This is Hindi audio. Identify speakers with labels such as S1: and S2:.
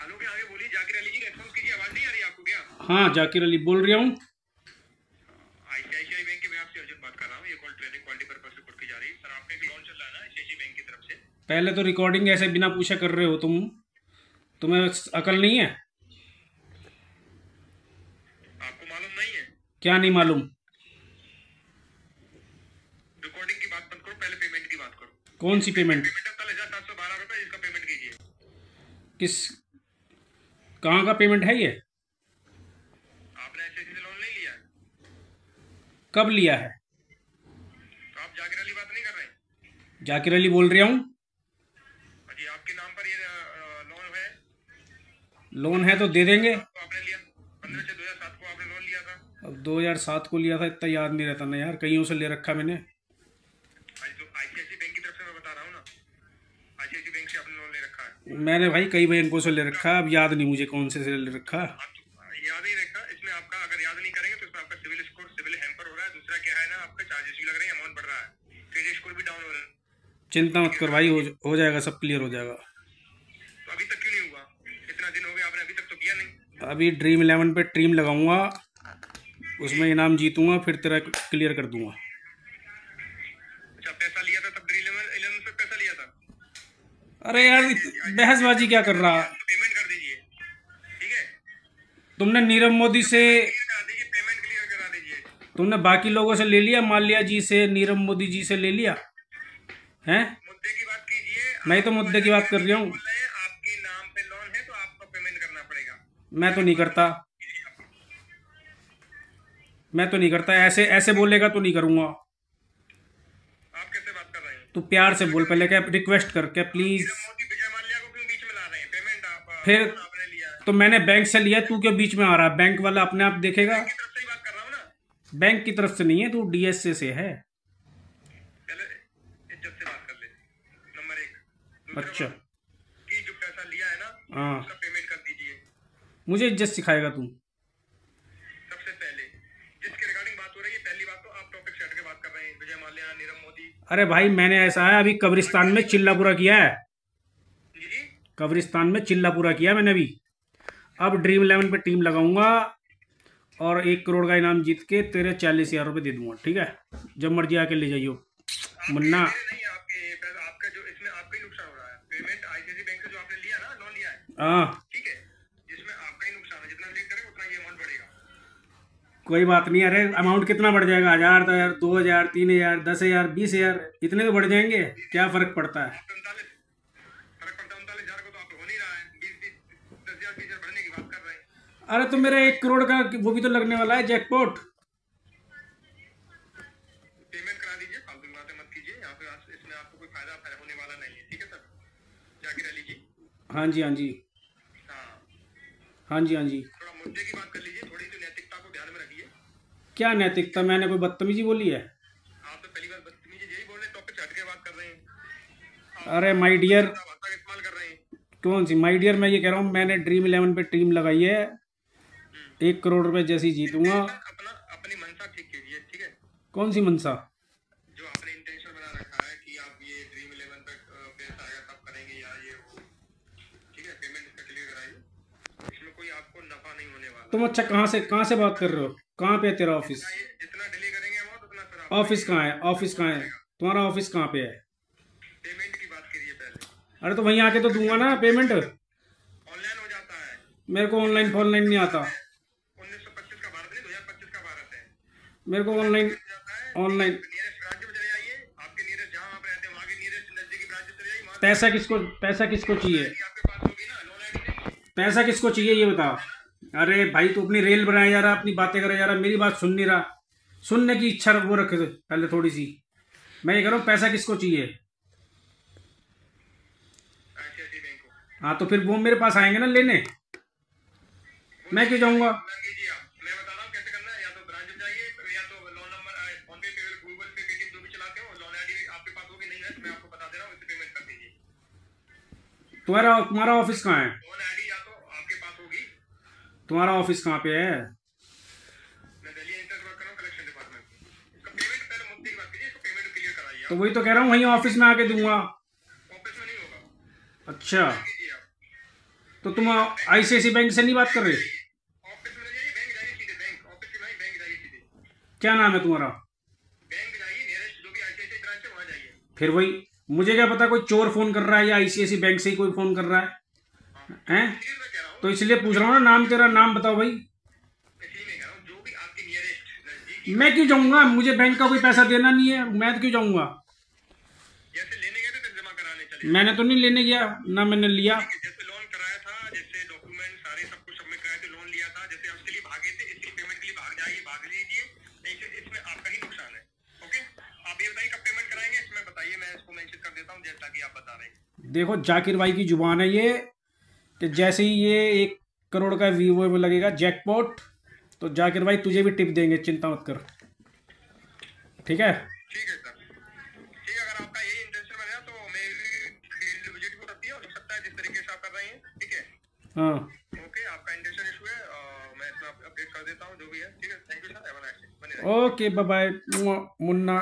S1: हेलो के आगे बोलिए। जाकिर अली जी, रेस्पॉन्स कीजिए। आवाज नहीं आ रही आपको क्या?
S2: हाँ जाकिर अली बोल रहा हूँ।
S1: आईसीआईसीआई बैंक के मैं आपसे अर्जुन बात कर रहा हूँ। ये कॉल ट्रेनिंग क्वालिटी पर्पस से रिकॉर्ड की जा रही है। सर आपका एक लोन चल रहा है ना आईसीआईसीआई बैंक की तरफ से?
S2: पहले तो रिकॉर्डिंग ऐसे बिना पूछे कर रहे हो तुम, तुम्हें अकल नहीं है?
S1: आपको मालूम नहीं है?
S2: क्या नहीं मालूम?
S1: रिकॉर्डिंग की बात मत करो, पहले पेमेंट की बात करो।
S2: कौन सी पेमेंट?
S1: पेमेंट है 712 रुपए, इसका पेमेंट कीजिए।
S2: किस, कहाँ का पेमेंट है ये?
S1: आपने आईसीआईसीआई से लोन नहीं लिया है?
S2: कब लिया है?
S1: तो आप जाकिर अली बात नहीं कर रहे हैं?
S2: जाकिर अली बोल रहा हूँ।
S1: जी, आपके नाम पर ये लोन है?
S2: लोन है तो दे देंगे।
S1: आपने लिया 15 से 2007 को आपने लोन लिया था।
S2: अब 2007 को लिया था, इतना याद नहीं रहता ना यार, कईयों से ले रखा मैंने।
S1: तो आईसीआईसीआई बैंक की तरफ से मैं बता रहा हूँ ना, आईसीआईसीआई बैंक से आपने लोन ले रखा है।
S2: मैंने भाई कई बैंकों से ले रखा, अब याद नहीं मुझे कौन से ले रखा।
S1: याद नहीं रखा इसमें आपका, अगर याद नहीं करेंगे तो इसमें आपका सिविल स्कोर, सिविल हैम्पर हो रहा है। दूसरा क्या है ना, आपका चार्जेस भी लग रहे हैं, अमाउंट बढ़ रहा है, क्रेडिट स्कोर भी डाउन हो रहा है।
S2: चिंता मत कर भाई, हो जाएगा, सब क्लियर हो जाएगा।
S1: तो अभी तक क्यों नहीं हुआ? इतना दिन हो गया, आपने अभी तक तो किया नहीं।
S2: अभी ड्रीम 11 पे टीम लगाऊंगा, उसमें इनाम जीतूंगा, फिर तेरा क्लियर कर दूंगा।
S1: अच्छा, पैसा लिया था तब ड्रीम 11 से पैसा लिया था?
S2: अरे यार बहसबाजी क्या कर रहा?
S1: पेमेंट कर दीजिए, ठीक है?
S2: तुमने नीरव मोदी से,
S1: करा दीजिए, पेमेंट क्लियर करा दीजिए।
S2: तुमने बाकी लोगों से ले लिया, माल्या जी से, नीरव मोदी जी से ले लिया हैं?
S1: मुद्दे की बात कीजिए।
S2: मैं तो मुद्दे की बात कर रहा हूँ।
S1: आपके नाम पे लोन है तो आपको पेमेंट करना पड़ेगा।
S2: मैं तो नहीं करता, मैं तो नहीं करता। ऐसे ऐसे बोलेगा तो नहीं करूंगा।
S1: आप कैसे बात कर रहे हैं?
S2: तू प्यार से बोल पहले, क्या रिक्वेस्ट कर, क्या प्लीज।
S1: मोदी विजय माल्या को क्यों बीच में ला रहे हैं? पेमेंट
S2: फिर
S1: आपने लिया है
S2: तो मैंने बैंक से लिया, तू क्यों बीच में आ रहा है? बैंक वाला अपने आप देखेगा।
S1: की तरफ से ही बात कर रहा हूँ ना।
S2: बैंक की तरफ से नहीं है, तू डीएसए से है।
S1: पहले इज्जत से बात कर ले, नंबर 1।
S2: अच्छा
S1: कि जो पैसा लिया है ना,
S2: हाँ,
S1: उसका पेमेंट कर दीजिए।
S2: मुझे इज्जत सिखाएगा तू?
S1: सबसे पहले जिसके रिगार्डिंग बात हो रही है, पहली बात तो आप टॉपिक से हट के बात कर रहे हैं। विजय माल्या, नीरव मोदी।
S2: अरे भाई मैंने ऐसा है, अभी कब्रिस्तान में चिल्ला पूरा किया है।
S1: जी,
S2: कब्रिस्तान में चिल्ला पूरा किया मैंने अभी। अब ड्रीम 11 पे टीम लगाऊंगा और 1 करोड़ का इनाम जीत के तेरे 40,000 रुपये दे दूंगा, ठीक है? जब मर्जी आके ले जाइयो मुन्ना।
S1: नहीं, आपके पैसा, आपका जो इसमें आपका ही नुकसान हो रहा है। पेमेंट आईसीआईसीआई बैंक से जो आपने लिया ना, लोन लिया है,
S2: हाँ
S1: ठीक है, जिसमें आपका ही नुकसान है। जितना लेट करेंगे उतना ये अमाउंट बढ़ेगा।
S2: कोई बात नहीं। अरे अमाउंट कितना बढ़ जाएगा? 1,000, 2,000, 3,000, 10,000, 20,000, इतने तो बढ़ जाएंगे, क्या फर्क पड़ता है?
S1: 39,000 को तो आप हो नहीं रहा है। 10,000 20,000 बढ़ने की बात कर रहे हैं।
S2: अरे तो मेरा 1 करोड़ का वो भी तो लगने वाला है, जैकपॉट।
S1: पेमेंट करा दीजिए, फालतू की बातें मत कीजिए यहाँ पे। इसमें आपको कोई फायदा होने वाला नहीं है, ठीक है सर? जाकिर अली जी।
S2: हाँ जी, हाँ जी,
S1: हाँ,
S2: हाँ जी, हाँ जी।
S1: थोड़ा मुद्दे की बात कर लीजिए, थोड़ी सी नैतिकता को ध्यान में रखिए।
S2: क्या नैतिकता? मैंने कोई बदतमीजी बोली है?
S1: आप तो पहली बार बदतमीजी यही बोल रहे हैं, टॉपिक हट के बात कर रहे हैं।
S2: अरे माय डियर,
S1: भाषा का इस्तेमाल कर रहे हैं।
S2: कौन सी माय डियर? मैं ये कह रहा हूँ मैंने ड्रीम 11 पे टीम लगाई है, 1 करोड़ रुपए जैसे ही जीतूंगा।
S1: अपनी मनसा ठीक कीजिए, ठीक है?
S2: कौन सी मनसा?
S1: जो आपने इंटेंशन बना रखा है कि आप ये ड्रीम 11 पे पैसा आएगा तब करेंगे या ये वो, ठीक है? पेमेंट इसका क्लियर कराइए, इसमें कोई आपको नफा नहीं होने वाला।
S2: तुम अच्छा कहाँ से बात कर रहे हो? कहाँ पे है तेरा ऑफिस?
S1: जितना डिले करेंगे अमाउंट उतना फिर
S2: ऑफिस कहाँ है? ऑफिस कहाँ है तुम्हारा? ऑफिस कहाँ पे है?
S1: पेमेंट की बात करिए पहले।
S2: अरे तो वहीं आके तो दूंगा ना पेमेंट।
S1: ऑनलाइन हो जाता है।
S2: मेरे को ऑनलाइन ऑनलाइन नहीं आता।
S1: 1925 का भारत नहीं, 2025 का भारत है।
S2: मेरे को ऑनलाइन ऑनलाइन
S1: नियरेस्ट ब्रांच में चले जाइए, आपके नियरेस्ट जहाँ आप रहते हैं वहाँ के नियरेस्ट नजदीकी ब्रांच में चले जाइए।
S2: पैसा किसको चाहिए?
S1: आपके पास होगी ना लोन आईडी?
S2: पैसा किसको चाहिए ये बता। अरे भाई तू अपनी रेल बनाया जा रहा, अपनी बातें करे जा रहा, मेरी बात सुन नहीं रहा। सुनने की इच्छा वो रखे पहले थोड़ी सी। मैं ये कह रहा हूँ पैसा किसको चाहिए?
S1: आईसीआईसीआई बैंक को।
S2: हाँ तो फिर वो मेरे पास आएंगे ना लेने, मैं क्यों जाऊंगा?
S1: मैं बता रहा हूँ कैसे करना है। या तो ब्रांच में जाइए, या तो लोन नंबर, फोन पे, गूगल पे, पेटीएम जो भी चलाते हो, लोन आईडी आपके पास होगी नहीं है तो मैं आपको बता दे रहा हूँ, इससे पेमेंट कर दीजिए।
S2: तुम्हारा ऑफिस कहाँ है?
S1: लोन आईडी या तो आपके पास होगी।
S2: तुम्हारा ऑफिस कहाँ पे है?
S1: मैं दिल्ली इंटर वर्क कर रहा हूँ, कलेक्शन डिपार्टमेंट। इसका पेमेंट पहले मुद्दे की बात कीजिए, इसको पेमेंट क्लियर कराइए।
S2: तो वही तो कह रहा हूँ, वहीं ऑफिस में आके दूंगा।
S1: ऑफिस में नहीं होगा।
S2: अच्छा
S1: कीजिए आप।
S2: तो तुम ICICI बैंक से नहीं बात कर रहे?
S1: ऑफिस में जाइए, बैंक जाइए सीधे, बैंक ऑफिस से नहीं, बैंक जाइए सीधे,
S2: क्या नाम है तुम्हारा?
S1: बैंक जाइए, नियरेस्ट जो भी ICICI ब्रांच है वहाँ जाइए।
S2: फिर वही, मुझे क्या पता कोई चोर फोन कर रहा है या ICICI बैंक से ही कोई फोन कर रहा है हैं?
S1: इसलिए मैं कह रहा हूँ,
S2: तो इसलिए पूछ रहा हूँ ना, नाम तेरा नाम बताओ भाई।
S1: इसलिए मैं कह रहा हूँ जो भी आपके नियरेस्ट नजदीकी,
S2: मैं क्यों जाऊंगा? मुझे बैंक का कोई पैसा देना नहीं है, मैं तो क्यों जाऊंगा?
S1: जैसे लेने गए थे तो जमा कराने चले,
S2: मैंने तो नहीं लेने गया ना, मैंने लिया।
S1: जैसे लोन कराया था, जैसे डॉक्यूमेंट सारे सब कुछ सबमिट कराए थे, लोन लिया था, जैसे उसके लिए भागे थे, इसलिए पेमेंट के लिए भाग जाइए, भाग लीजिए, नहीं तो इसमें आपका ही नुकसान है। ओके, आप ये बताइए कब पेमेंट कराएंगे, इसमें बताइए, मैं इसको मेंशन कर देता हूँ जैसा कि आप बता रहे हैं।
S2: देखो जाकिर भाई की जुबान है ये, कि जैसे ही ये 1 करोड़ का वीवो में लगेगा जैकपॉट, तो जाकिर भाई तुझे भी टिप देंगे, चिंता मत कर, ठीक है?
S1: ठीक है सर, ठीक है, अगर आपका यही इंटेंशन बना तो मेरी फील्ड विजिट हो सकती है, हो सकता है जिस तरीके से आप कर रहे हैं, ठीक है?
S2: हाँ
S1: ओके, आपका इंटेंशन इशू है, मैं इसमें अपडेट कर देता हूँ जो भी है, ठीक है? Thank you sir, have a nice day, बने रहिए।
S2: Okay, bye bye Munna.